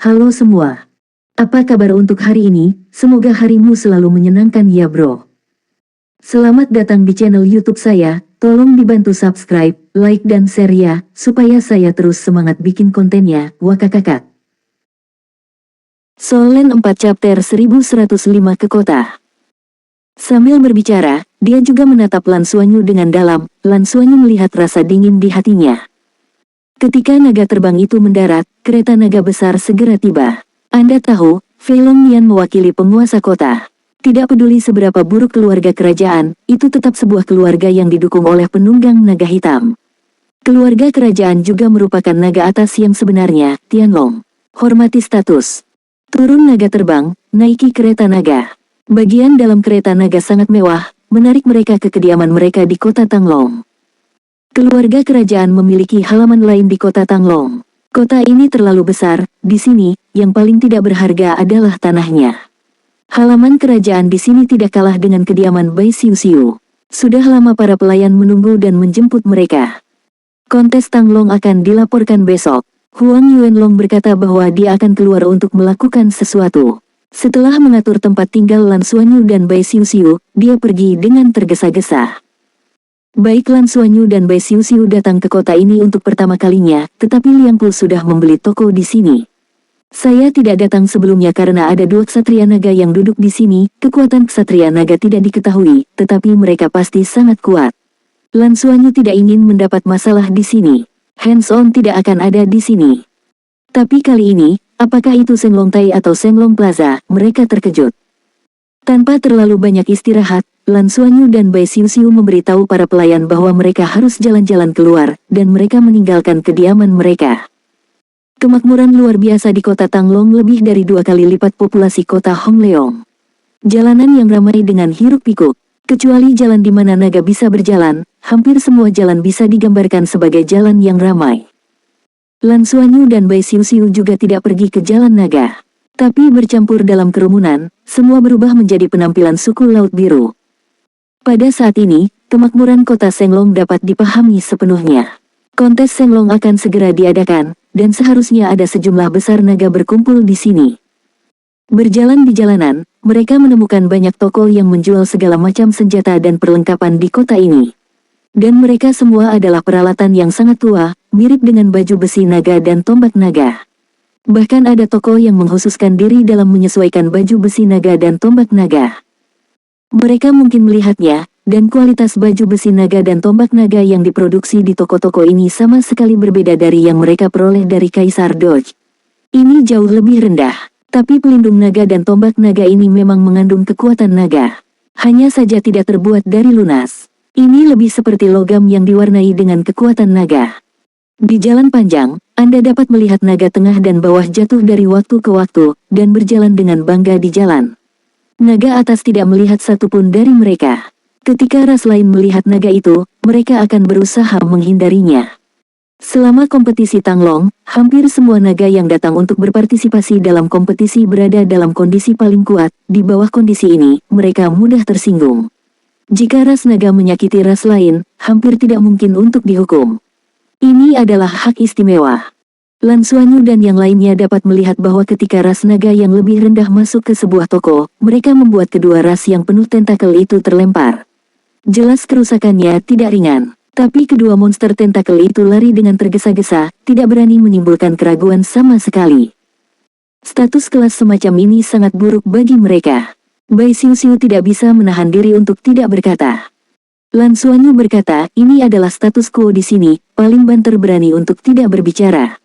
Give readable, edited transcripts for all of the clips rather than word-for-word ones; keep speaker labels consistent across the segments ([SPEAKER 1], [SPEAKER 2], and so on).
[SPEAKER 1] Halo semua. Apa kabar untuk hari ini? Semoga harimu selalu menyenangkan ya bro. Selamat datang di channel YouTube saya. Tolong dibantu subscribe, like dan share ya, supaya saya terus semangat bikin kontennya. Wakakakak. Solen 4 chapter 1105 ke kota. Sambil berbicara, dia juga menatap Lan Xuanyu dengan dalam. Lan Xuanyu melihat rasa dingin di hatinya. Ketika naga terbang itu mendarat, kereta naga besar segera tiba. Anda tahu, Fei Longnian mewakili penguasa kota. Tidak peduli seberapa buruk keluarga kerajaan, itu tetap sebuah keluarga yang didukung oleh penunggang naga hitam. Keluarga kerajaan juga merupakan naga atas yang sebenarnya, Tianlong. Hormati status. Turun naga terbang, naiki kereta naga. Bagian dalam kereta naga sangat mewah, menarik mereka ke kediaman mereka di kota Tanglong. Keluarga kerajaan memiliki halaman lain di kota Tanglong. Kota ini terlalu besar, di sini, yang paling tidak berharga adalah tanahnya. Halaman kerajaan di sini tidak kalah dengan kediaman Bai Xiu Xiu. Sudah lama para pelayan menunggu dan menjemput mereka. Kontes Tanglong akan dilaporkan besok. Huang Yuanlong berkata bahwa dia akan keluar untuk melakukan sesuatu. Setelah mengatur tempat tinggal Lan Xuanyu dan Bai Xiu Xiu, dia pergi dengan tergesa-gesa. Baik Lan Xuanyu dan Bai Xiu Xiu datang ke kota ini untuk pertama kalinya, tetapi Liang Pu sudah membeli toko di sini. Saya tidak datang sebelumnya karena ada dua ksatria naga yang duduk di sini. Kekuatan ksatria naga tidak diketahui, tetapi mereka pasti sangat kuat. Lan Xuanyu tidak ingin mendapat masalah di sini. Hands-on tidak akan ada di sini. Tapi kali ini, apakah itu Senglong Tai atau Senglong Plaza? Mereka terkejut. Tanpa terlalu banyak istirahat, Lan Xuanyu dan Bai Xiu Xiu memberitahu para pelayan bahwa mereka harus jalan-jalan keluar, dan mereka meninggalkan kediaman mereka. Kemakmuran luar biasa di kota Tanglong lebih dari 2 kali lipat populasi kota Hongleong. Jalanan yang ramai dengan hiruk-pikuk. Kecuali jalan di mana naga bisa berjalan, hampir semua jalan bisa digambarkan sebagai jalan yang ramai. Lan Xuanyu dan Bai Xiu Xiu juga tidak pergi ke jalan naga. Tapi bercampur dalam kerumunan, semua berubah menjadi penampilan suku Laut Biru. Pada saat ini, kemakmuran kota Senglong dapat dipahami sepenuhnya. Kontes Senglong akan segera diadakan, dan seharusnya ada sejumlah besar naga berkumpul di sini. Berjalan di jalanan, mereka menemukan banyak toko yang menjual segala macam senjata dan perlengkapan di kota ini. Dan mereka semua adalah peralatan yang sangat tua, mirip dengan baju besi naga dan tombak naga. Bahkan ada toko yang mengkhususkan diri dalam menyesuaikan baju besi naga dan tombak naga. Mereka mungkin melihatnya, dan kualitas baju besi naga dan tombak naga yang diproduksi di toko-toko ini sama sekali berbeda dari yang mereka peroleh dari Kaisar Doj. Ini jauh lebih rendah, tapi pelindung naga dan tombak naga ini memang mengandung kekuatan naga. Hanya saja tidak terbuat dari lunas. Ini lebih seperti logam yang diwarnai dengan kekuatan naga. Di jalan panjang, Anda dapat melihat naga tengah dan bawah jatuh dari waktu ke waktu, dan berjalan dengan bangga di jalan. Naga atas tidak melihat satupun dari mereka. Ketika ras lain melihat naga itu, mereka akan berusaha menghindarinya. Selama kompetisi Tanglong, hampir semua naga yang datang untuk berpartisipasi dalam kompetisi berada dalam kondisi paling kuat. Di bawah kondisi ini, mereka mudah tersinggung. Jika ras naga menyakiti ras lain, hampir tidak mungkin untuk dihukum. Ini adalah hak istimewa. Lan Xuanyu dan yang lainnya dapat melihat bahwa ketika ras naga yang lebih rendah masuk ke sebuah toko, mereka membuat kedua ras yang penuh tentakel itu terlempar. Jelas kerusakannya tidak ringan, tapi kedua monster tentakel itu lari dengan tergesa-gesa, tidak berani menimbulkan keraguan sama sekali. Status kelas semacam ini sangat buruk bagi mereka. Bai Xiu Xiu tidak bisa menahan diri untuk tidak berkata. Lan Xuanyu berkata, ini adalah status quo di sini, paling banter berani untuk tidak berbicara.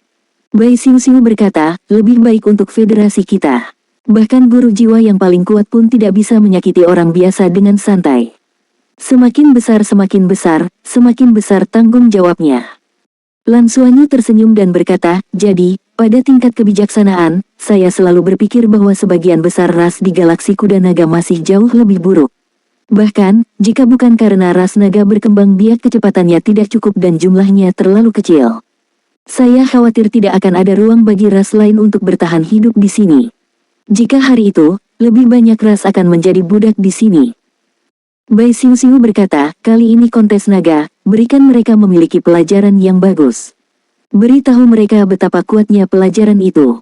[SPEAKER 1] Bai Xiu Xiu berkata, lebih baik untuk federasi kita. Bahkan guru jiwa yang paling kuat pun tidak bisa menyakiti orang biasa dengan santai. Semakin besar tanggung jawabnya. Lan Xuanyu tersenyum dan berkata, jadi, pada tingkat kebijaksanaan, saya selalu berpikir bahwa sebagian besar ras di galaksi kuda naga masih jauh lebih buruk. Bahkan, jika bukan karena ras naga berkembang biak kecepatannya tidak cukup dan jumlahnya terlalu kecil. Saya khawatir tidak akan ada ruang bagi ras lain untuk bertahan hidup di sini. Jika hari itu, lebih banyak ras akan menjadi budak di sini. Bai Xiu Xiu berkata, kali ini kontes naga, berikan mereka memiliki pelajaran yang bagus. Beritahu mereka betapa kuatnya pelajaran itu.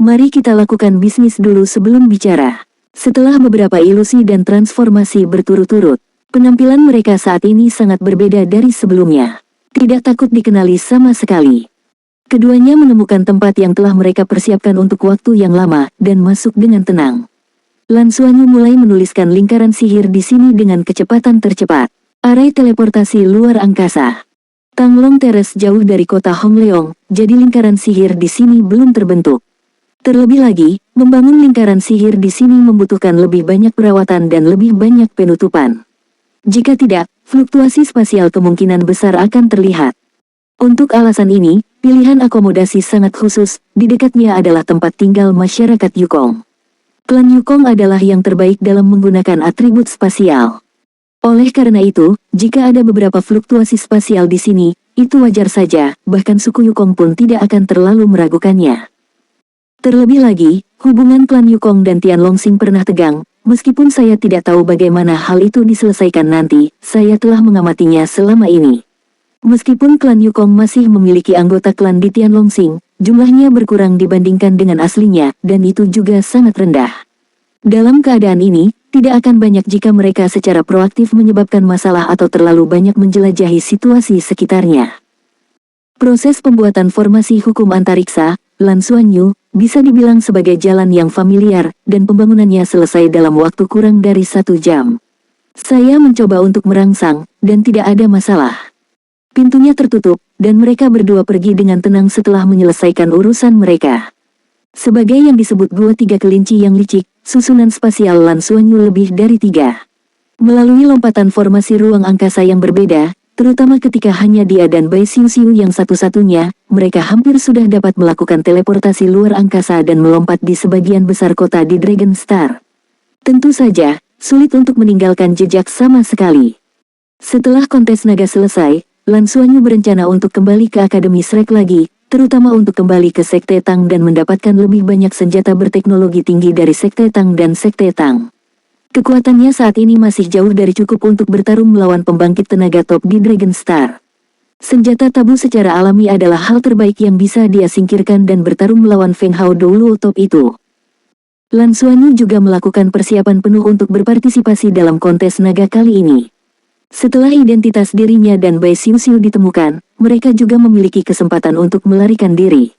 [SPEAKER 1] Mari kita lakukan bisnis dulu sebelum bicara. Setelah beberapa ilusi dan transformasi berturut-turut, penampilan mereka saat ini sangat berbeda dari sebelumnya. Tidak takut dikenali sama sekali. Keduanya menemukan tempat yang telah mereka persiapkan untuk waktu yang lama, dan masuk dengan tenang. Lan Xuanyu mulai menuliskan lingkaran sihir di sini dengan kecepatan tercepat. Arai teleportasi luar angkasa. Tanglong Terrace jauh dari kota Hongleong, jadi lingkaran sihir di sini belum terbentuk. Terlebih lagi, membangun lingkaran sihir di sini membutuhkan lebih banyak perawatan dan lebih banyak penutupan. Jika tidak, fluktuasi spasial kemungkinan besar akan terlihat. Untuk alasan ini, pilihan akomodasi sangat khusus, di dekatnya adalah tempat tinggal masyarakat Yukong. Klan Yukong adalah yang terbaik dalam menggunakan atribut spasial. Oleh karena itu, jika ada beberapa fluktuasi spasial di sini, itu wajar saja, bahkan suku Yukong pun tidak akan terlalu meragukannya. Terlebih lagi, hubungan klan Yukong dan Tianlongxing pernah tegang, meskipun saya tidak tahu bagaimana hal itu diselesaikan nanti, saya telah mengamatinya selama ini. Meskipun klan Yukong masih memiliki anggota klan di Tianlongxing, jumlahnya berkurang dibandingkan dengan aslinya, dan itu juga sangat rendah. Dalam keadaan ini, tidak akan banyak jika mereka secara proaktif menyebabkan masalah atau terlalu banyak menjelajahi situasi sekitarnya. Proses pembuatan formasi hukum antariksa, Lan Xuanyu, bisa dibilang sebagai jalan yang familiar, dan pembangunannya selesai dalam waktu kurang dari 1 jam. Saya mencoba untuk merangsang, dan tidak ada masalah. Pintunya tertutup, dan mereka berdua pergi dengan tenang setelah menyelesaikan urusan mereka. Sebagai yang disebut gua 3 kelinci yang licik, susunan spasial Lan Xuanyu lebih dari 3. Melalui lompatan formasi ruang angkasa yang berbeda, terutama ketika hanya dia dan Bai Xiu yang satu-satunya, mereka hampir sudah dapat melakukan teleportasi luar angkasa dan melompat di sebagian besar kota di Dragon Star. Tentu saja, sulit untuk meninggalkan jejak sama sekali. Setelah kontes naga selesai, Lan Xuanyu berencana untuk kembali ke Akademi Shrek lagi, terutama untuk kembali ke Sekte Tang dan mendapatkan lebih banyak senjata berteknologi tinggi dari Sekte Tang dan Sekte Tang. Kekuatannya saat ini masih jauh dari cukup untuk bertarung melawan pembangkit tenaga top di Dragon Star. Senjata tabu secara alami adalah hal terbaik yang bisa dia singkirkan dan bertarung melawan Feng Hao Douluo top itu. Lan Xuanyu juga melakukan persiapan penuh untuk berpartisipasi dalam kontes naga kali ini. Setelah identitas dirinya dan Bai Xiu ditemukan, mereka juga memiliki kesempatan untuk melarikan diri.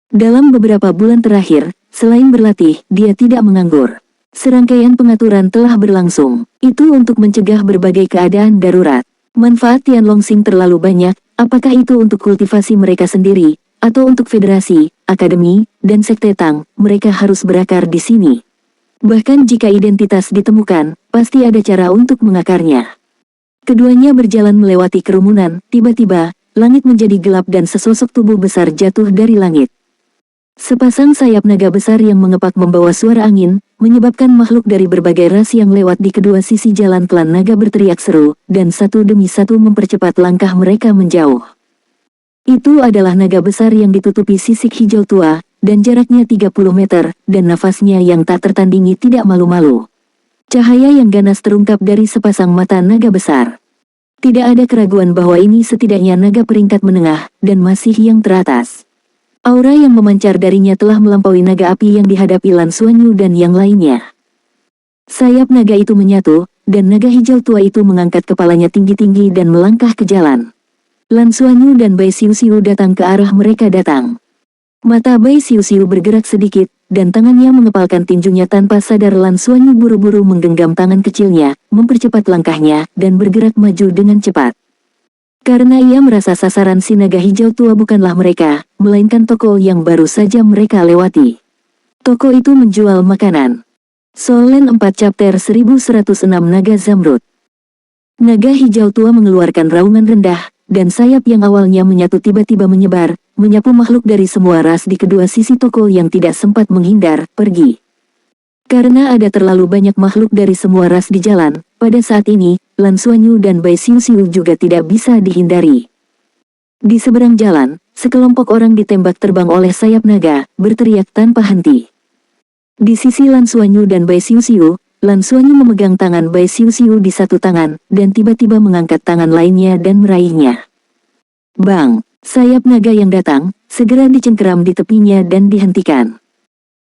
[SPEAKER 1] Dalam beberapa bulan terakhir, selain berlatih, dia tidak menganggur. Serangkaian pengaturan telah berlangsung. Itu untuk mencegah berbagai keadaan darurat. Manfaat Tianlongxing terlalu banyak, apakah itu untuk kultivasi mereka sendiri, atau untuk federasi, akademi, dan sekte Tang, mereka harus berakar di sini. Bahkan jika identitas ditemukan, pasti ada cara untuk mengakarnya. Keduanya berjalan melewati kerumunan, tiba-tiba, langit menjadi gelap dan sesosok tubuh besar jatuh dari langit. Sepasang sayap naga besar yang mengepak membawa suara angin, menyebabkan makhluk dari berbagai ras yang lewat di kedua sisi jalan klan naga berteriak seru, dan satu demi satu mempercepat langkah mereka menjauh. Itu adalah naga besar yang ditutupi sisik hijau tua, dan jaraknya 30 meter, dan nafasnya yang tak tertandingi tidak malu-malu. Cahaya yang ganas terungkap dari sepasang mata naga besar. Tidak ada keraguan bahwa ini setidaknya naga peringkat menengah, dan masih yang teratas. Aura yang memancar darinya telah melampaui naga api yang dihadapi Lan Xuanyu dan yang lainnya. Sayap naga itu menyatu, dan naga hijau tua itu mengangkat kepalanya tinggi-tinggi dan melangkah ke jalan. Lan Xuanyu dan Bai Xiu datang ke arah mereka datang. Mata Bai Xiu bergerak sedikit, dan tangannya mengepalkan tinjunya tanpa sadar. Lan Xuanyu buru-buru menggenggam tangan kecilnya, mempercepat langkahnya, dan bergerak maju dengan cepat. Karena ia merasa sasaran si naga hijau tua bukanlah mereka, melainkan toko yang baru saja mereka lewati. Toko itu menjual makanan. Solen 4 Chapter 1106 Naga Zamrud. Naga hijau tua mengeluarkan raungan rendah, dan sayap yang awalnya menyatu tiba-tiba menyebar, menyapu makhluk dari semua ras di kedua sisi toko yang tidak sempat menghindar, pergi. Karena ada terlalu banyak makhluk dari semua ras di jalan, pada saat ini, Lan Xuanyu dan Bai Xiu juga tidak bisa dihindari. Di seberang jalan, sekelompok orang ditembak terbang oleh sayap naga, berteriak tanpa henti. Di sisi Lan Xuanyu dan Bai Xiu, Lan Xuanyu memegang tangan Bai Xiu di satu tangan, dan tiba-tiba mengangkat tangan lainnya dan meraihnya. Bang! Sayap naga yang datang, segera dicengkeram di tepinya dan dihentikan.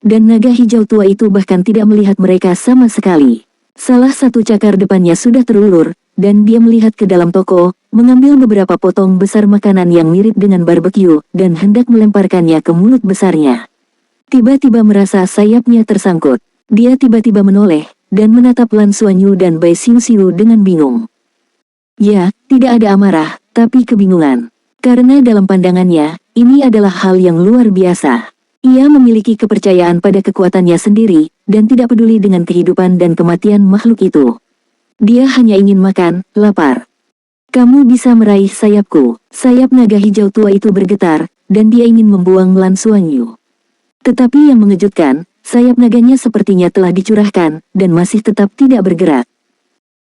[SPEAKER 1] Dan naga hijau tua itu bahkan tidak melihat mereka sama sekali. Salah satu cakar depannya sudah terulur, dan dia melihat ke dalam toko, mengambil beberapa potong besar makanan yang mirip dengan barbeque, dan hendak melemparkannya ke mulut besarnya. Tiba-tiba merasa sayapnya tersangkut. Dia tiba-tiba menoleh, dan menatap Lan Xuanyu dan Bai Xiuxiu dengan bingung. Ya, tidak ada amarah, tapi kebingungan. Karena dalam pandangannya, ini adalah hal yang luar biasa. Ia memiliki kepercayaan pada kekuatannya sendiri, dan tidak peduli dengan kehidupan dan kematian makhluk itu. Dia hanya ingin makan, lapar. Kamu bisa meraih sayapku. Sayap naga hijau tua itu bergetar, dan dia ingin membuang Lan Xuanyu. Tetapi yang mengejutkan, sayap naganya sepertinya telah dicurahkan, dan masih tetap tidak bergerak.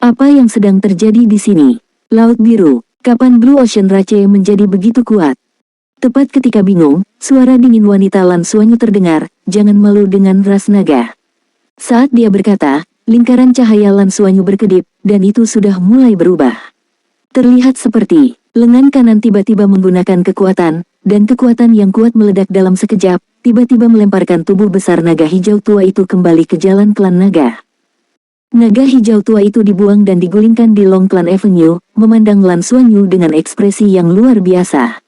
[SPEAKER 1] Apa yang sedang terjadi di sini? Laut Biru, kapan Blue Ocean Rache menjadi begitu kuat? Tepat ketika bingung, suara dingin wanita Lan Xuanyu terdengar, jangan malu dengan ras naga. Saat dia berkata, lingkaran cahaya Lan Xuanyu berkedip, dan itu sudah mulai berubah. Terlihat seperti, lengan kanan tiba-tiba menggunakan kekuatan, dan kekuatan yang kuat meledak dalam sekejap, tiba-tiba melemparkan tubuh besar naga hijau tua itu kembali ke jalan klan naga. Naga hijau tua itu dibuang dan digulingkan di Long Clan Avenue, memandang Lan Xuanyu dengan ekspresi yang luar biasa.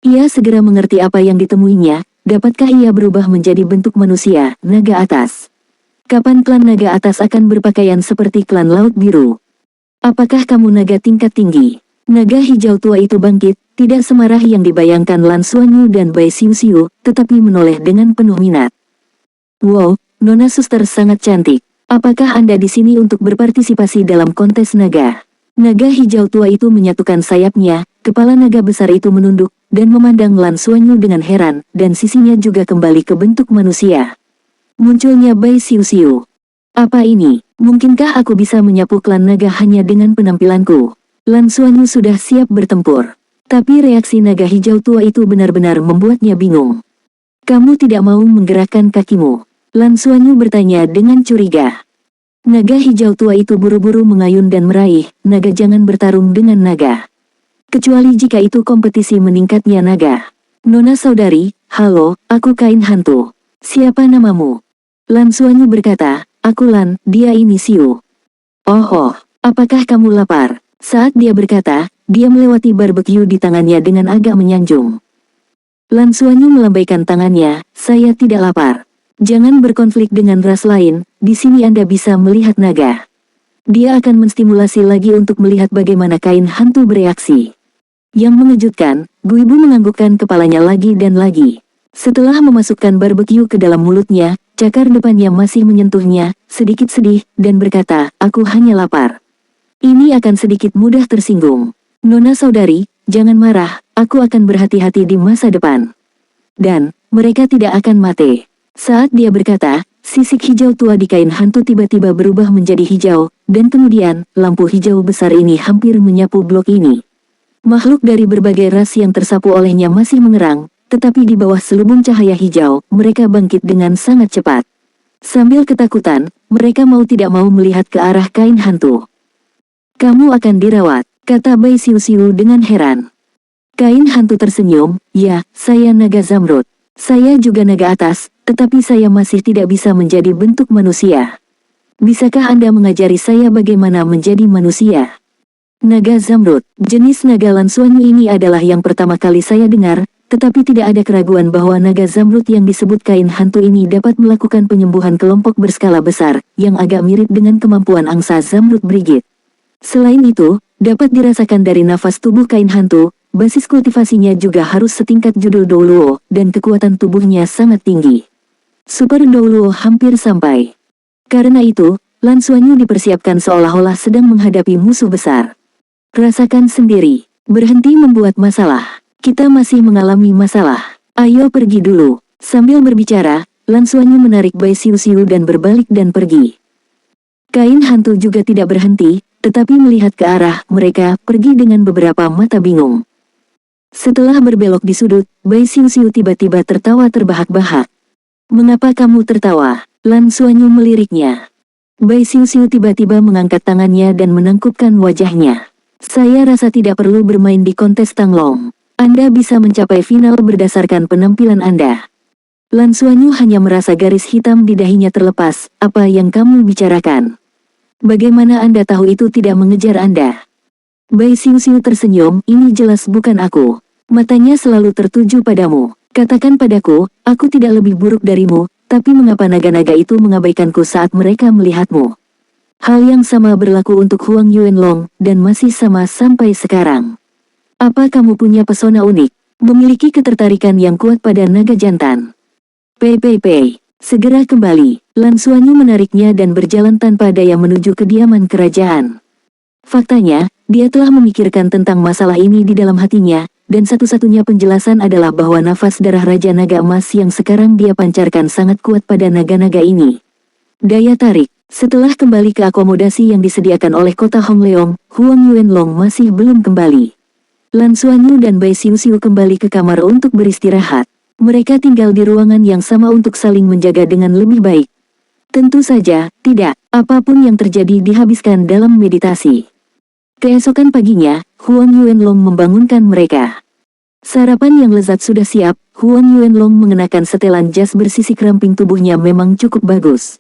[SPEAKER 1] Ia segera mengerti apa yang ditemuinya, dapatkah ia berubah menjadi bentuk manusia, naga atas? Kapan klan naga atas akan berpakaian seperti klan Laut Biru? Apakah kamu naga tingkat tinggi? Naga hijau tua itu bangkit, tidak semarah yang dibayangkan Lan Xuanyu dan Bai Xiuxiu, tetapi menoleh dengan penuh minat. Wow, Nona Suster sangat cantik. Apakah Anda di sini untuk berpartisipasi dalam kontes naga? Naga hijau tua itu menyatukan sayapnya, kepala naga besar itu menunduk, dan memandang Lan Xuanyu dengan heran, dan sisinya juga kembali ke bentuk manusia. Munculnya Bai Xiuxiu. Apa ini? Mungkinkah aku bisa menyapu klan naga hanya dengan penampilanku? Lan Xuanyu sudah siap bertempur. Tapi reaksi naga hijau tua itu benar-benar membuatnya bingung. Kamu tidak mau menggerakkan kakimu? Lan Xuanyu bertanya dengan curiga. Naga hijau tua itu buru-buru mengayun dan meraih, naga jangan bertarung dengan naga. Kecuali jika itu kompetisi meningkatnya naga. Nona saudari, halo, aku Kain Hantu. Siapa namamu? Lan Xuanyu berkata, aku Lan, dia ini Xiu. Oh, apakah kamu lapar? Saat dia berkata, dia melewati barbeque di tangannya dengan agak menyanjung. Lan Xuanyu melambaikan tangannya, saya tidak lapar. Jangan berkonflik dengan ras lain, di sini Anda bisa melihat naga. Dia akan menstimulasi lagi untuk melihat bagaimana Kain Hantu bereaksi. Yang mengejutkan, Guibu menganggukkan kepalanya lagi dan lagi. Setelah memasukkan barbeque ke dalam mulutnya, cakar depannya masih menyentuhnya, sedikit sedih, dan berkata, aku hanya lapar. Ini akan sedikit mudah tersinggung. Nona saudari, jangan marah, aku akan berhati-hati di masa depan. Dan, mereka tidak akan mati. Saat dia berkata, sisik hijau tua di Kain Hantu tiba-tiba berubah menjadi hijau, dan kemudian, lampu hijau besar ini hampir menyapu blok ini. Makhluk dari berbagai ras yang tersapu olehnya masih mengerang, tetapi di bawah selubung cahaya hijau, mereka bangkit dengan sangat cepat. Sambil ketakutan, mereka mau tidak mau melihat ke arah Kain Hantu. Kamu akan dirawat, kata Bai Xiuxiu dengan heran. Kain Hantu tersenyum, ya, saya naga Zamrud. Saya juga naga atas, tetapi saya masih tidak bisa menjadi bentuk manusia. Bisakah Anda mengajari saya bagaimana menjadi manusia? Naga Zamrud, jenis naga Lan Xuanyu ini adalah yang pertama kali saya dengar, tetapi tidak ada keraguan bahwa naga Zamrud yang disebut Kain Hantu ini dapat melakukan penyembuhan kelompok berskala besar, yang agak mirip dengan kemampuan angsa Zamrud Brigade. Selain itu, dapat dirasakan dari nafas tubuh Kain Hantu, basis kultivasinya juga harus setingkat judul Douluo, dan kekuatan tubuhnya sangat tinggi. Super Douluo hampir sampai. Karena itu, Lan Xuanyu dipersiapkan seolah-olah sedang menghadapi musuh besar. Rasakan sendiri, berhenti membuat masalah. Kita masih mengalami masalah. Ayo pergi dulu. Sambil berbicara, Lan Xuanyu menarik Bai Xiuxiu dan berbalik dan pergi. Kain Hantu juga tidak berhenti, tetapi melihat ke arah mereka, pergi dengan beberapa mata bingung. Setelah berbelok di sudut, Bai Xiuxiu tiba-tiba tertawa terbahak-bahak. Mengapa kamu tertawa? Lan Xuanyu meliriknya. Bai Xiuxiu tiba-tiba mengangkat tangannya dan menangkupkan wajahnya. Saya rasa tidak perlu bermain di kontes Tanglong. Anda bisa mencapai final berdasarkan penampilan Anda. Lan Xuanyu hanya merasa garis hitam di dahinya terlepas. Apa yang kamu bicarakan? Bagaimana Anda tahu itu tidak mengejar Anda? Bai Xiuxiu tersenyum, ini jelas bukan aku. Matanya selalu tertuju padamu. Katakan padaku, aku tidak lebih buruk darimu, tapi mengapa naga-naga itu mengabaikanku saat mereka melihatmu? Hal yang sama berlaku untuk Huang Yuanlong, dan masih sama sampai sekarang. Apa kamu punya pesona unik? Memiliki ketertarikan yang kuat pada naga jantan? Pei, segera kembali. Lan Xuanyu menariknya dan berjalan tanpa daya menuju kediaman kerajaan. Faktanya, dia telah memikirkan tentang masalah ini di dalam hatinya, dan satu-satunya penjelasan adalah bahwa nafas darah Raja Naga Emas yang sekarang dia pancarkan sangat kuat pada naga-naga ini. Daya tarik. Setelah kembali ke akomodasi yang disediakan oleh kota Hongleong, Huang Yuanlong masih belum kembali. Lan Xuanyu dan Bai Xiuxiu kembali ke kamar untuk beristirahat. Mereka tinggal di ruangan yang sama untuk saling menjaga dengan lebih baik. Tentu saja, tidak. Apapun yang terjadi dihabiskan dalam meditasi. Keesokan paginya, Huang Yuanlong membangunkan mereka. Sarapan yang lezat sudah siap. Huang Yuanlong mengenakan setelan jas bersisik ramping, tubuhnya memang cukup bagus.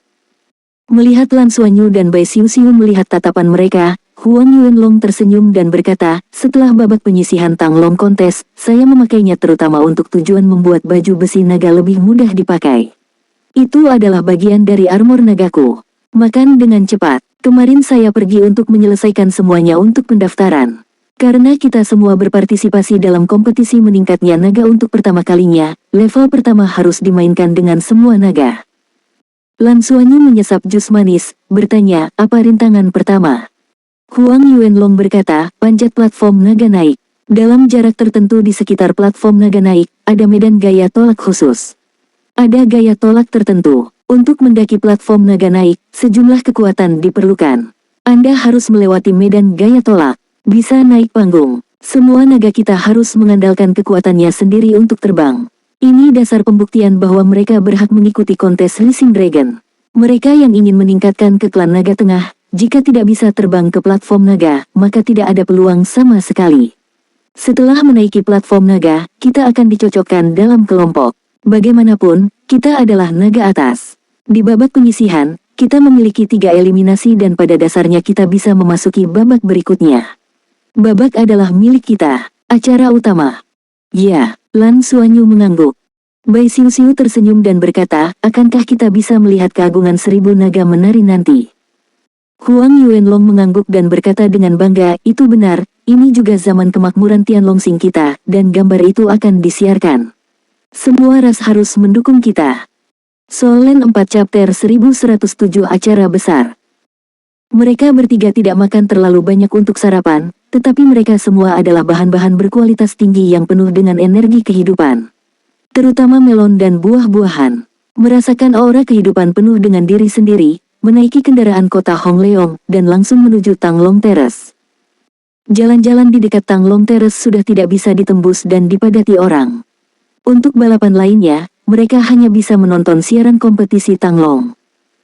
[SPEAKER 1] Melihat Lan Xuanyu dan Bai Xiuxiu melihat tatapan mereka, Huang Yuanlong tersenyum dan berkata, setelah babak penyisihan Tanglong kontes, saya memakainya terutama untuk tujuan membuat baju besi naga lebih mudah dipakai. Itu adalah bagian dari armor nagaku. Makan dengan cepat. Kemarin saya pergi untuk menyelesaikan semuanya untuk pendaftaran. Karena kita semua berpartisipasi dalam kompetisi meningkatnya naga untuk pertama kalinya, level pertama harus dimainkan dengan semua naga. Lan Xuanyu menyesap jus manis, bertanya, apa rintangan pertama? Huang Yuanlong berkata, panjat platform naga naik. Dalam jarak tertentu di sekitar platform naga naik, ada medan gaya tolak khusus. Ada gaya tolak tertentu. Untuk mendaki platform naga naik, sejumlah kekuatan diperlukan. Anda harus melewati medan gaya tolak. Bisa naik panggung. Semua naga kita harus mengandalkan kekuatannya sendiri untuk terbang. Ini dasar pembuktian bahwa mereka berhak mengikuti kontes Rising Dragon. Mereka yang ingin meningkatkan ke klan naga tengah, jika tidak bisa terbang ke platform naga, maka tidak ada peluang sama sekali. Setelah menaiki platform naga, kita akan dicocokkan dalam kelompok. Bagaimanapun, kita adalah naga atas. Di babak penyisihan, kita memiliki 3 eliminasi dan pada dasarnya kita bisa memasuki babak berikutnya. Babak adalah milik kita. Acara utama. Ya, Lan Xuanyu mengangguk. Bai Xiuxiu tersenyum dan berkata, akankah kita bisa melihat keagungan 1000 naga menari nanti? Huang Yuanlong mengangguk dan berkata dengan bangga, itu benar, ini juga zaman kemakmuran Tianlongxing kita, dan gambar itu akan disiarkan. Semua ras harus mendukung kita. Solen 4 chapter 1107 acara besar. Mereka bertiga tidak makan terlalu banyak untuk sarapan, tetapi mereka semua adalah bahan-bahan berkualitas tinggi yang penuh dengan energi kehidupan. Terutama melon dan buah-buahan. Merasakan aura kehidupan penuh dengan diri sendiri, menaiki kendaraan kota Hongleong, dan langsung menuju Tanglong Terrace. Jalan-jalan di dekat Tanglong Terrace sudah tidak bisa ditembus dan dipadati orang. Untuk balapan lainnya, mereka hanya bisa menonton siaran kompetisi Tanglong.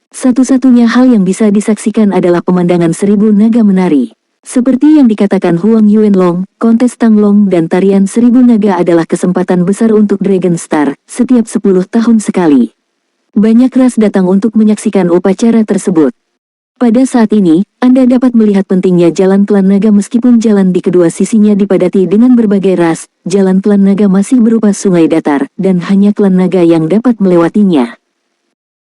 [SPEAKER 1] Satu-satunya hal yang bisa disaksikan adalah pemandangan 1000 naga menari. Seperti yang dikatakan Huang Yuanlong, kontes Tanglong dan tarian 1000 naga adalah kesempatan besar untuk Dragon Star, setiap 10 tahun sekali. Banyak ras datang untuk menyaksikan upacara tersebut. Pada saat ini, Anda dapat melihat pentingnya jalan klan naga meskipun jalan di kedua sisinya dipadati dengan berbagai ras, jalan klan naga masih berupa sungai datar, dan hanya klan naga yang dapat melewatinya.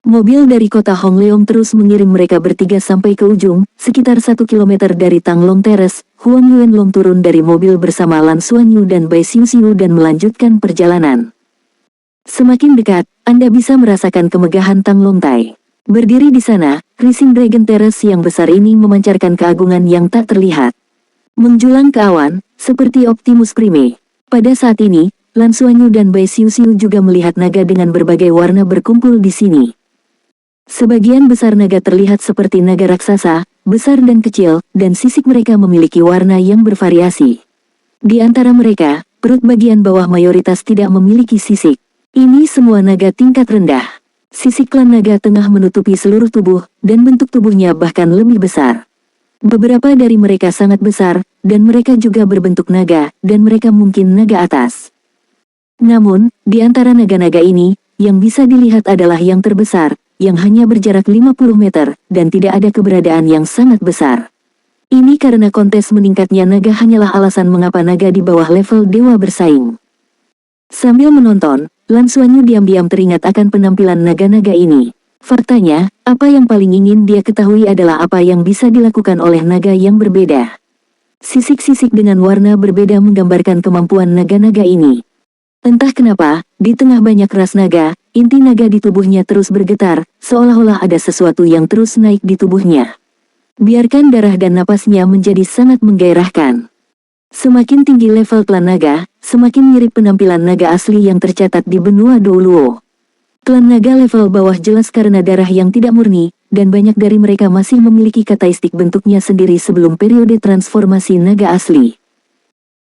[SPEAKER 1] Mobil dari kota Hongleong terus mengirim mereka bertiga sampai ke ujung, sekitar 1 kilometer dari Tanglong Terrace. Huang Yuanlong turun dari mobil bersama Lan Xuanyu dan Bai Xiuxiu dan melanjutkan perjalanan. Semakin dekat, Anda bisa merasakan kemegahan Tanglong Tai. Berdiri di sana, Rising Dragon Terrace yang besar ini memancarkan keagungan yang tak terlihat. Menjulang ke awan, seperti Optimus Prime. Pada saat ini, Lan Xuanyu dan Bai Xiuxiu juga melihat naga dengan berbagai warna berkumpul di sini. Sebagian besar naga terlihat seperti naga raksasa, besar dan kecil, dan sisik mereka memiliki warna yang bervariasi. Di antara mereka, perut bagian bawah mayoritas tidak memiliki sisik. Ini semua naga tingkat rendah. Sisik klan naga tengah menutupi seluruh tubuh, dan bentuk tubuhnya bahkan lebih besar. Beberapa dari mereka sangat besar, dan mereka juga berbentuk naga, dan mereka mungkin naga atas. Namun, di antara naga-naga ini, yang bisa dilihat adalah yang terbesar, yang hanya berjarak 50 meter, dan tidak ada keberadaan yang sangat besar. Ini karena kontes meningkatnya naga hanyalah alasan mengapa naga di bawah level dewa bersaing. Sambil menonton, Lan Xuanyu diam-diam teringat akan penampilan naga-naga ini. Faktanya, apa yang paling ingin dia ketahui adalah apa yang bisa dilakukan oleh naga yang berbeda. Sisik-sisik dengan warna berbeda menggambarkan kemampuan naga-naga ini. Entah kenapa, di tengah banyak ras naga, inti naga di tubuhnya terus bergetar, seolah-olah ada sesuatu yang terus naik di tubuhnya. Biarkan darah dan napasnya menjadi sangat menggairahkan. Semakin tinggi level klan naga, semakin mirip penampilan naga asli yang tercatat di benua Douluo. Klan naga level bawah jelas karena darah yang tidak murni, dan banyak dari mereka masih memiliki karakteristik bentuknya sendiri sebelum periode transformasi naga asli.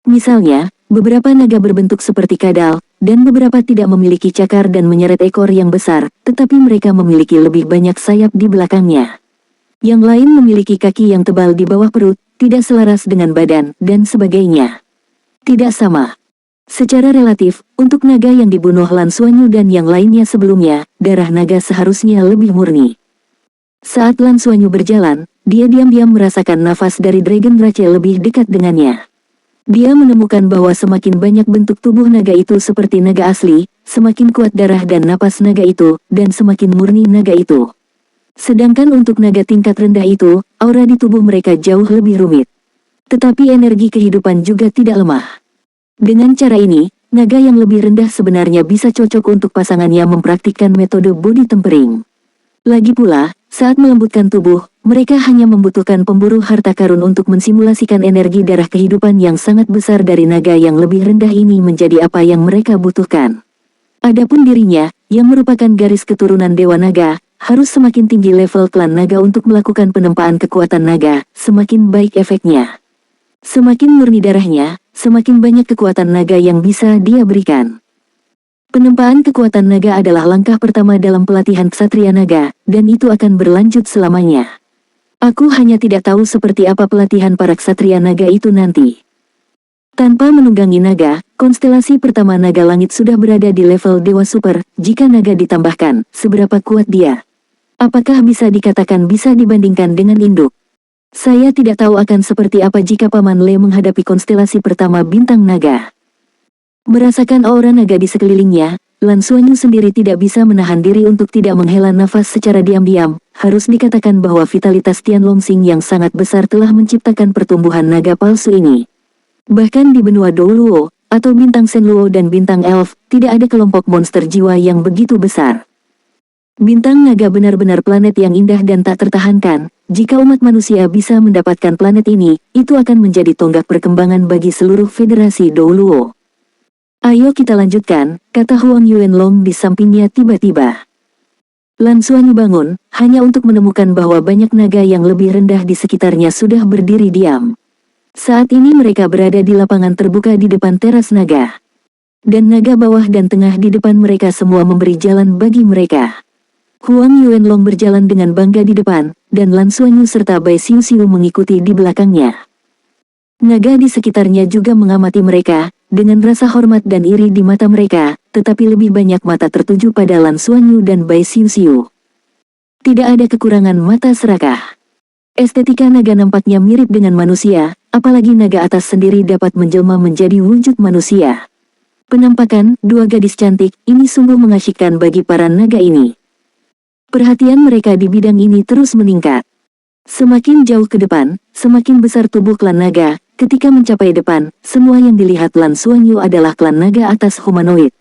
[SPEAKER 1] Misalnya, beberapa naga berbentuk seperti kadal, dan beberapa tidak memiliki cakar dan menyeret ekor yang besar, tetapi mereka memiliki lebih banyak sayap di belakangnya. Yang lain memiliki kaki yang tebal di bawah perut, tidak selaras dengan badan, dan sebagainya. Tidak sama. Secara relatif, untuk naga yang dibunuh Lan Xuanyu dan yang lainnya sebelumnya, darah naga seharusnya lebih murni. Saat Lan Xuanyu berjalan, dia diam-diam merasakan nafas dari Dragon Rache lebih dekat dengannya. Dia menemukan bahwa semakin banyak bentuk tubuh naga itu seperti naga asli, semakin kuat darah dan napas naga itu, dan semakin murni naga itu. Sedangkan untuk naga tingkat rendah itu, aura di tubuh mereka jauh lebih rumit. Tetapi energi kehidupan juga tidak lemah. Dengan cara ini, naga yang lebih rendah sebenarnya bisa cocok untuk pasangannya mempraktikkan metode body tempering. Lagi pula, saat melembutkan tubuh, mereka hanya membutuhkan pemburu harta karun untuk mensimulasikan energi darah kehidupan yang sangat besar dari naga yang lebih rendah ini menjadi apa yang mereka butuhkan. Adapun dirinya, yang merupakan garis keturunan Dewa Naga, harus semakin tinggi level klan naga untuk melakukan penempaan kekuatan naga, semakin baik efeknya. Semakin murni darahnya, semakin banyak kekuatan naga yang bisa dia berikan. Penempaan kekuatan naga adalah langkah pertama dalam pelatihan ksatria naga, dan itu akan berlanjut selamanya. Aku hanya tidak tahu seperti apa pelatihan para ksatria naga itu nanti. Tanpa menunggangi naga, konstelasi pertama naga langit sudah berada di level dewa super. Jika naga ditambahkan, seberapa kuat dia? Apakah bisa dikatakan bisa dibandingkan dengan induk? Saya tidak tahu akan seperti apa jika Paman Le menghadapi konstelasi pertama bintang naga. Merasakan aura naga di sekelilingnya, Lan Xuanyu sendiri tidak bisa menahan diri untuk tidak menghela nafas secara diam-diam. Harus dikatakan bahwa vitalitas Tian Longsing yang sangat besar telah menciptakan pertumbuhan naga palsu ini. Bahkan di benua Douluo, atau bintang Shenluo dan bintang Elf, tidak ada kelompok monster jiwa yang begitu besar. Bintang naga benar-benar planet yang indah dan tak tertahankan. Jika umat manusia bisa mendapatkan planet ini, itu akan menjadi tonggak perkembangan bagi seluruh federasi Douluo. Ayo kita lanjutkan, kata Huang Yuanlong di sampingnya tiba-tiba. Lan Xuanyu bangun, hanya untuk menemukan bahwa banyak naga yang lebih rendah di sekitarnya sudah berdiri diam. Saat ini mereka berada di lapangan terbuka di depan teras naga. Dan naga bawah dan tengah di depan mereka semua memberi jalan bagi mereka. Huang Yuanlong berjalan dengan bangga di depan, dan Lan Xuanyu serta Bai Xiuxiu mengikuti di belakangnya. Naga di sekitarnya juga mengamati mereka, dengan rasa hormat dan iri di mata mereka, tetapi lebih banyak mata tertuju pada Lan Xuanyu dan Bai Xiuxiu. Tidak ada kekurangan mata serakah. Estetika naga nampaknya mirip dengan manusia, apalagi naga atas sendiri dapat menjelma menjadi wujud manusia. Penampakan dua gadis cantik ini sungguh mengasyikkan bagi para naga ini. Perhatian mereka di bidang ini terus meningkat. Semakin jauh ke depan, semakin besar tubuh klan naga. Ketika mencapai depan, semua yang dilihat Lan Xuanyu adalah klan naga atas humanoid.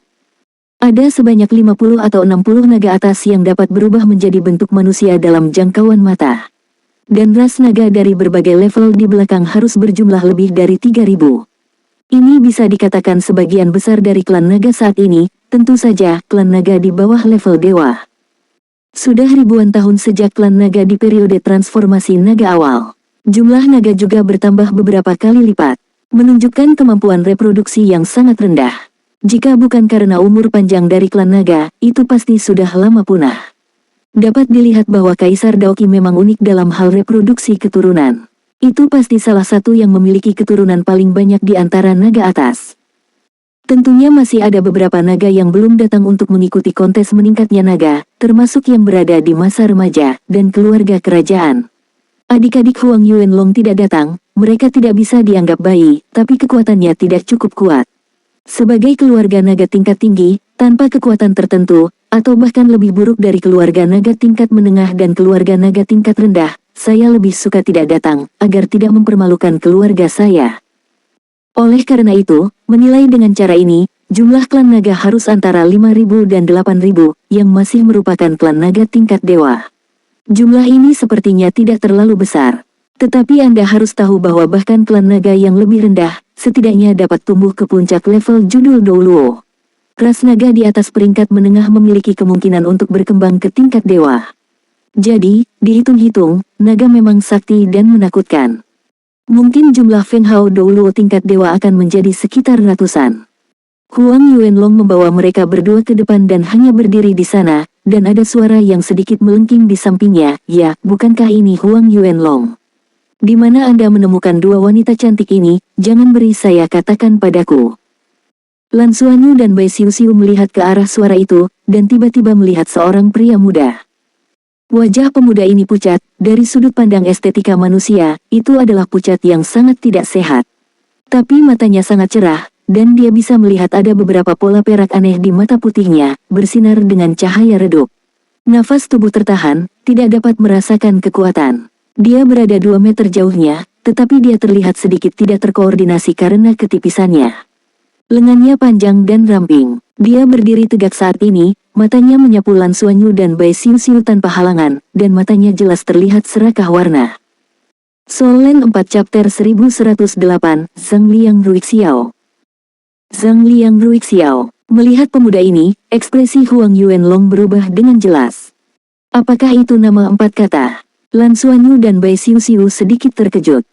[SPEAKER 1] Ada sebanyak 50 atau 60 naga atas yang dapat berubah menjadi bentuk manusia dalam jangkauan mata. Dan ras naga dari berbagai level di belakang harus berjumlah lebih dari 3.000. Ini bisa dikatakan sebagian besar dari klan naga saat ini, tentu saja klan naga di bawah level dewa. Sudah ribuan tahun sejak klan naga di periode transformasi naga awal. Jumlah naga juga bertambah beberapa kali lipat, menunjukkan kemampuan reproduksi yang sangat rendah. Jika bukan karena umur panjang dari klan naga, itu pasti sudah lama punah. Dapat dilihat bahwa Kaisar Daoki memang unik dalam hal reproduksi keturunan. Itu pasti salah satu yang memiliki keturunan paling banyak di antara naga atas. Tentunya masih ada beberapa naga yang belum datang untuk mengikuti kontes meningkatnya naga, termasuk yang berada di masa remaja, dan keluarga kerajaan. Adik-adik Huang Yuanlong tidak datang, mereka tidak bisa dianggap bayi, tapi kekuatannya tidak cukup kuat. Sebagai keluarga naga tingkat tinggi, tanpa kekuatan tertentu, atau bahkan lebih buruk dari keluarga naga tingkat menengah dan keluarga naga tingkat rendah, saya lebih suka tidak datang, agar tidak mempermalukan keluarga saya. Oleh karena itu, menilai dengan cara ini, jumlah klan naga harus antara 5.000 dan 8.000, yang masih merupakan klan naga tingkat dewa. Jumlah ini sepertinya tidak terlalu besar. Tetapi Anda harus tahu bahwa bahkan klan naga yang lebih rendah, setidaknya dapat tumbuh ke puncak level judul Douluo. Ras naga di atas peringkat menengah memiliki kemungkinan untuk berkembang ke tingkat dewa. Jadi, dihitung-hitung, naga memang sakti dan menakutkan. Mungkin jumlah Feng Hao Douluo tingkat dewa akan menjadi sekitar ratusan. Huang Yuanlong membawa mereka berdua ke depan dan hanya berdiri di sana, dan ada suara yang sedikit melengking di sampingnya. Ya, bukankah ini Huang Yuanlong? Di mana Anda menemukan dua wanita cantik ini? Jangan beri saya katakan padaku. Lan Xuanyu dan Bai Xiuxiu melihat ke arah suara itu, dan tiba-tiba melihat seorang pria muda. Wajah pemuda ini pucat, dari sudut pandang estetika manusia, itu adalah pucat yang sangat tidak sehat. Tapi matanya sangat cerah, dan dia bisa melihat ada beberapa pola perak aneh di mata putihnya, bersinar dengan cahaya redup. Nafas tubuh tertahan, tidak dapat merasakan kekuatan. Dia berada 2 meter jauhnya, tetapi dia terlihat sedikit tidak terkoordinasi karena ketipisannya. Lengannya panjang dan ramping. Dia berdiri tegak saat ini, matanya menyapu Lan Xuanyu dan Bai Xiuxiu tanpa halangan, dan matanya jelas terlihat serakah warna. Solen 4 Chapter 1108, Zhang Liang Ruixiao. Zhang Liang Ruixiao. Melihat pemuda ini, ekspresi Huang Yuanlong berubah dengan jelas. Apakah itu nama 4 kata? Lan Xuanyu dan Bai Xiuxiu sedikit terkejut.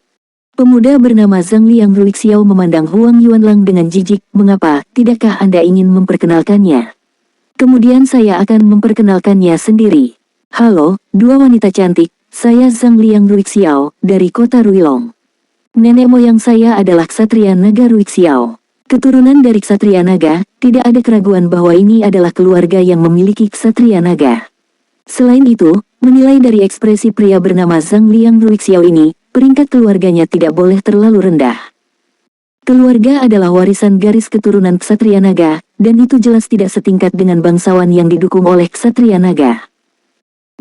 [SPEAKER 1] Pemuda bernama Zhang Liang Ruixiao memandang Huang Yuanlong dengan jijik. Mengapa, tidakkah Anda ingin memperkenalkannya? Kemudian saya akan memperkenalkannya sendiri. Halo, dua wanita cantik, saya Zhang Liang Ruixiao, dari kota Ruilong. Nenek moyang saya adalah Ksatria Naga Ruixiao. Keturunan dari Ksatria Naga, tidak ada keraguan bahwa ini adalah keluarga yang memiliki Ksatria Naga. Selain itu, menilai dari ekspresi pria bernama Zhang Liang Ruixiao ini, peringkat keluarganya tidak boleh terlalu rendah. Keluarga adalah warisan garis keturunan Ksatria Naga, dan itu jelas tidak setingkat dengan bangsawan yang didukung oleh Ksatria Naga.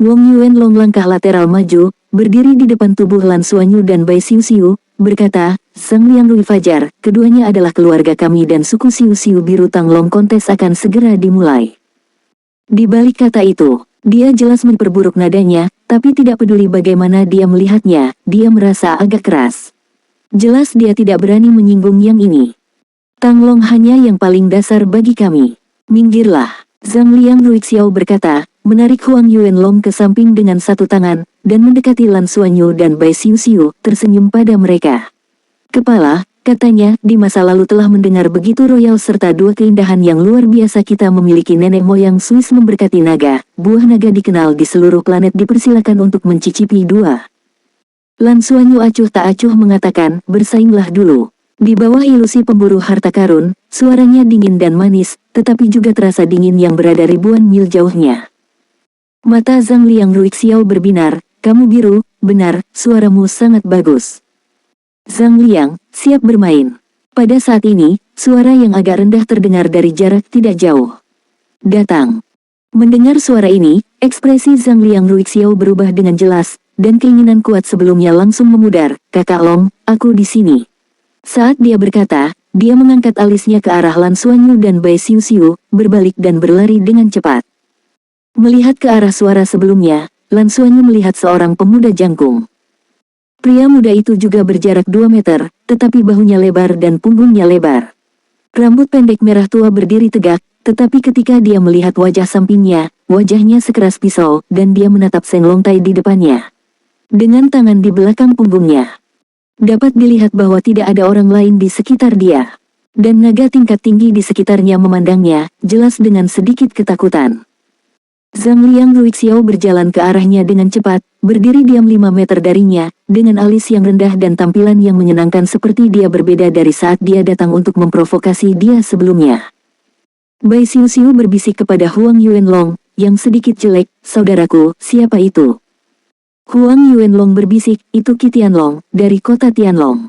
[SPEAKER 1] Wang Yuanlong langkah lateral maju, berdiri di depan tubuh Lan Xuanyu dan Bai Xiuxiu, berkata, Zhang Liang Rui Fajar, keduanya adalah keluarga kami dan suku Xiuxiu Biru Tanglong kontes akan segera dimulai. Di balik kata itu, dia jelas memperburuk nadanya, tapi tidak peduli bagaimana dia melihatnya, dia merasa agak keras. Jelas dia tidak berani menyinggung yang ini. Tanglong hanya yang paling dasar bagi kami. Minggirlah, Zhang Liang Ruixiao berkata, menarik Huang Yuanlong ke samping dengan satu tangan, dan mendekati Lan Xuanyu dan Bai Xiuxiu, tersenyum pada mereka. Kepala, katanya, di masa lalu telah mendengar begitu royal serta dua keindahan yang luar biasa kita memiliki nenek moyang Swiss memberkati naga, buah naga dikenal di seluruh planet dipersilakan untuk mencicipi dua. Lan Xuanyu acuh tak acuh mengatakan, bersainglah dulu. Di bawah ilusi pemburu harta karun, suaranya dingin dan manis, tetapi juga terasa dingin yang berada ribuan mil jauhnya. Mata Zhang Liang Ruixiao berbinar, kamu biru, benar, suaramu sangat bagus. Zhang Liang, siap bermain. Pada saat ini, suara yang agak rendah terdengar dari jarak tidak jauh. Datang. Mendengar suara ini, ekspresi Zhang Liang Ruixiao berubah dengan jelas, dan keinginan kuat sebelumnya langsung memudar. Kakak Long, aku di sini. Saat dia berkata, dia mengangkat alisnya ke arah Lan Xuanyu dan Bai Xiuxiu, berbalik dan berlari dengan cepat. Melihat ke arah suara sebelumnya, Lan Xuanyu melihat seorang pemuda jangkung. Pria muda itu juga berjarak 2 meter, tetapi bahunya lebar dan punggungnya lebar. Rambut pendek merah tua berdiri tegak, tetapi ketika dia melihat wajah sampingnya, wajahnya sekeras pisau, dan dia menatap Seng Longtai di depannya. Dengan tangan di belakang punggungnya. Dapat dilihat bahwa tidak ada orang lain di sekitar dia. Dan naga tingkat tinggi di sekitarnya memandangnya, jelas dengan sedikit ketakutan. Zhang Liang Ruixiao berjalan ke arahnya dengan cepat, berdiri diam 5 meter darinya, dengan alis yang rendah dan tampilan yang menyenangkan seperti dia berbeda dari saat dia datang untuk memprovokasi dia sebelumnya. Bai Xiu berbisik kepada Huang Yuanlong, yang sedikit jelek, "Saudaraku, siapa itu?" Huang Yuanlong berbisik, "Itu Qi Tianlong, dari kota Tianlong.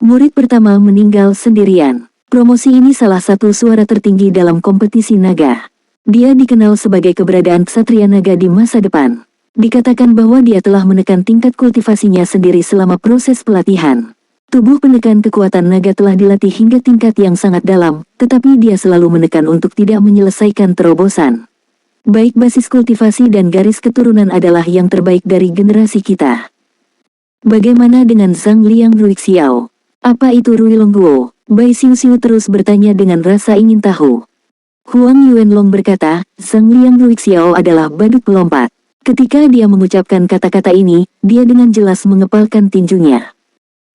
[SPEAKER 1] Murid pertama meninggal sendirian. Promosi ini salah satu suara tertinggi dalam kompetisi naga. Dia dikenal sebagai keberadaan ksatria naga di masa depan. Dikatakan bahwa dia telah menekan tingkat kultivasinya sendiri selama proses pelatihan. Tubuh penekan kekuatan naga telah dilatih hingga tingkat yang sangat dalam, tetapi dia selalu menekan untuk tidak menyelesaikan terobosan. Baik basis kultivasi dan garis keturunan adalah yang terbaik dari generasi kita." "Bagaimana dengan Zhang Liang Ruixiao? Apa itu Ruilong Guo?" Bai Xiu terus bertanya dengan rasa ingin tahu. Huang Yuanlong berkata, "Zhang Liang Ruixiao adalah badut pelompat." Ketika dia mengucapkan kata-kata ini, dia dengan jelas mengepalkan tinjunya.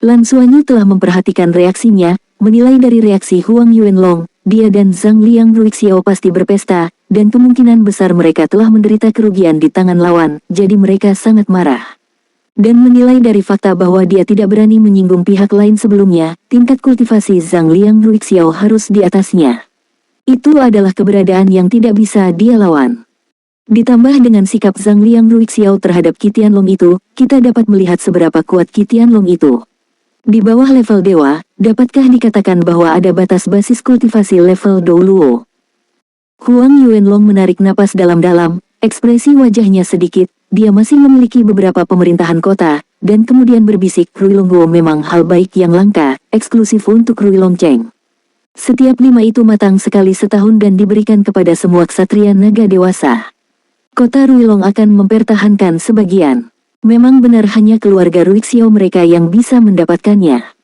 [SPEAKER 1] Lan Xuanyu telah memperhatikan reaksinya, menilai dari reaksi Huang Yuanlong, dia dan Zhang Liang Ruixiao pasti berpesta, dan kemungkinan besar mereka telah menderita kerugian di tangan lawan, jadi mereka sangat marah. Dan menilai dari fakta bahwa dia tidak berani menyinggung pihak lain sebelumnya, tingkat kultivasi Zhang Liang Ruixiao harus di atasnya. Itu adalah keberadaan yang tidak bisa dia lawan. Ditambah dengan sikap Zhang Liang Ruixiao terhadap Qi Tianlong itu, kita dapat melihat seberapa kuat Qi Tianlong itu. Di bawah level dewa, dapatkah dikatakan bahwa ada batas basis kultivasi level Douluo? Huang Yuanlong menarik napas dalam-dalam, ekspresi wajahnya sedikit, dia masih memiliki beberapa pemerintahan kota, dan kemudian berbisik, "Ruilong Guo memang hal baik yang langka, eksklusif untuk Ruilong Cheng. Setiap 5 itu matang sekali setahun dan diberikan kepada semua ksatria naga dewasa. Kota Ruilong akan mempertahankan sebagian. Memang benar hanya keluarga Ruixiao mereka yang bisa mendapatkannya."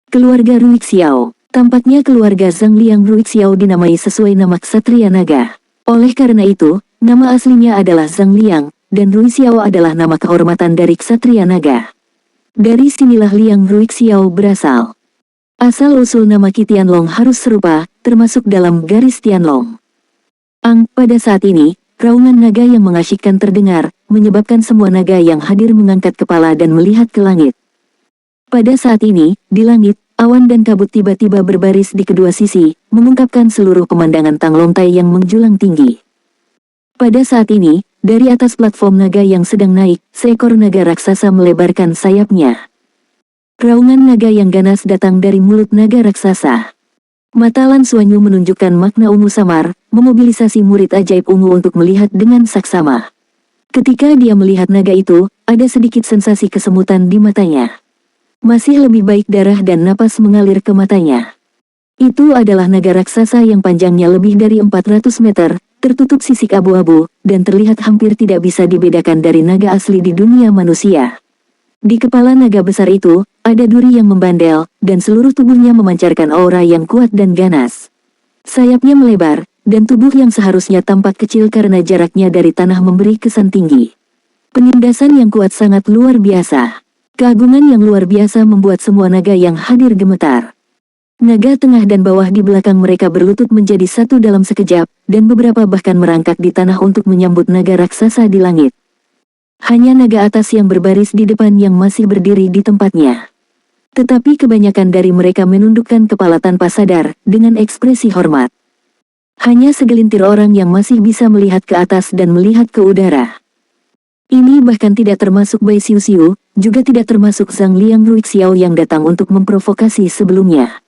[SPEAKER 1] Keluarga Ruixiao. Tampaknya keluarga Zhang Liang Ruixiao dinamai sesuai nama ksatria naga. Oleh karena itu, nama aslinya adalah Zhang Liang, dan Ruixiao adalah nama kehormatan dari ksatria naga. Dari sinilah Liang Ruixiao berasal. Asal-usul nama Qi Tianlong harus serupa, termasuk dalam garis Tianlong. Pada saat ini, raungan naga yang mengasyikkan terdengar, menyebabkan semua naga yang hadir mengangkat kepala dan melihat ke langit. Pada saat ini, di langit, awan dan kabut tiba-tiba berbaris di kedua sisi, mengungkapkan seluruh pemandangan Tanglongtai yang menjulang tinggi. Pada saat ini, dari atas platform naga yang sedang naik, seekor naga raksasa melebarkan sayapnya. Raungan naga yang ganas datang dari mulut naga raksasa. Mata Lan Xuanyu menunjukkan makna ungu samar, memobilisasi murid ajaib ungu untuk melihat dengan saksama. Ketika dia melihat naga itu, ada sedikit sensasi kesemutan di matanya. Masih lebih baik darah dan napas mengalir ke matanya. Itu adalah naga raksasa yang panjangnya lebih dari 400 meter, tertutup sisik abu-abu, dan terlihat hampir tidak bisa dibedakan dari naga asli di dunia manusia. Di kepala naga besar itu, ada duri yang membandel, dan seluruh tubuhnya memancarkan aura yang kuat dan ganas. Sayapnya melebar, dan tubuh yang seharusnya tampak kecil karena jaraknya dari tanah memberi kesan tinggi. Penindasan yang kuat sangat luar biasa. Keagungan yang luar biasa membuat semua naga yang hadir gemetar. Naga tengah dan bawah di belakang mereka berlutut menjadi satu dalam sekejap, dan beberapa bahkan merangkak di tanah untuk menyambut naga raksasa di langit. Hanya naga atas yang berbaris di depan yang masih berdiri di tempatnya. Tetapi kebanyakan dari mereka menundukkan kepala tanpa sadar, dengan ekspresi hormat. Hanya segelintir orang yang masih bisa melihat ke atas dan melihat ke udara. Ini bahkan tidak termasuk Bai Xiu, juga tidak termasuk Zhang Liang Ruixiao yang datang untuk memprovokasi sebelumnya.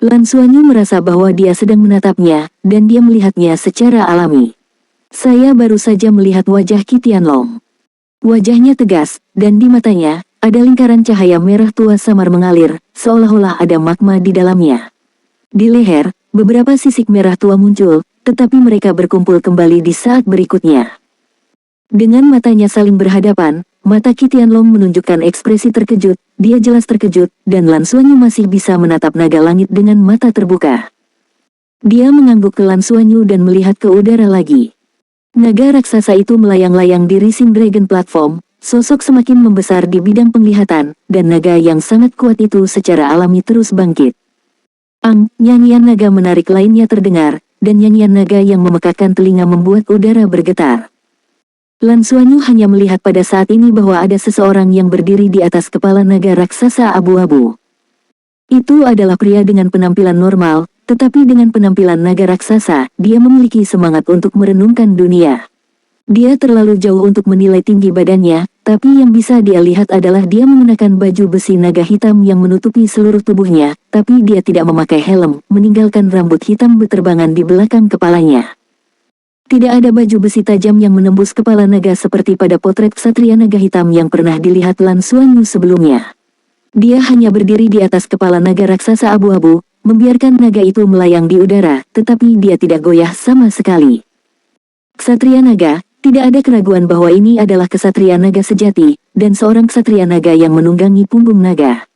[SPEAKER 1] Lan Xuanyu merasa bahwa dia sedang menatapnya, dan dia melihatnya secara alami. "Saya baru saja melihat wajah Qi Tianlong." Wajahnya tegas, dan di matanya, ada lingkaran cahaya merah tua samar mengalir, seolah-olah ada magma di dalamnya. Di leher, beberapa sisik merah tua muncul, tetapi mereka berkumpul kembali di saat berikutnya. Dengan matanya saling berhadapan, mata Qi Tianlong menunjukkan ekspresi terkejut, dia jelas terkejut, dan Lan Xuanyu masih bisa menatap naga langit dengan mata terbuka. Dia mengangguk ke Lan Xuanyu dan melihat ke udara lagi. Naga raksasa itu melayang-layang di Rising Dragon Platform, sosok semakin membesar di bidang penglihatan, dan naga yang sangat kuat itu secara alami terus bangkit. Nyanyian naga menarik lainnya terdengar, dan nyanyian naga yang memekakkan telinga membuat udara bergetar. Lan Suanyu hanya melihat pada saat ini bahwa ada seseorang yang berdiri di atas kepala naga raksasa abu-abu. Itu adalah pria dengan penampilan normal, tetapi dengan penampilan naga raksasa, dia memiliki semangat untuk merenungkan dunia. Dia terlalu jauh untuk menilai tinggi badannya, tapi yang bisa dia lihat adalah dia mengenakan baju besi naga hitam yang menutupi seluruh tubuhnya, tapi dia tidak memakai helm, meninggalkan rambut hitam beterbangan di belakang kepalanya. Tidak ada baju besi tajam yang menembus kepala naga seperti pada potret ksatria naga hitam yang pernah dilihat Lan Suanyu sebelumnya. Dia hanya berdiri di atas kepala naga raksasa abu-abu, membiarkan naga itu melayang di udara, tetapi dia tidak goyah sama sekali. Ksatria naga, tidak ada keraguan bahwa ini adalah ksatria naga sejati, dan seorang ksatria naga yang menunggangi punggung naga.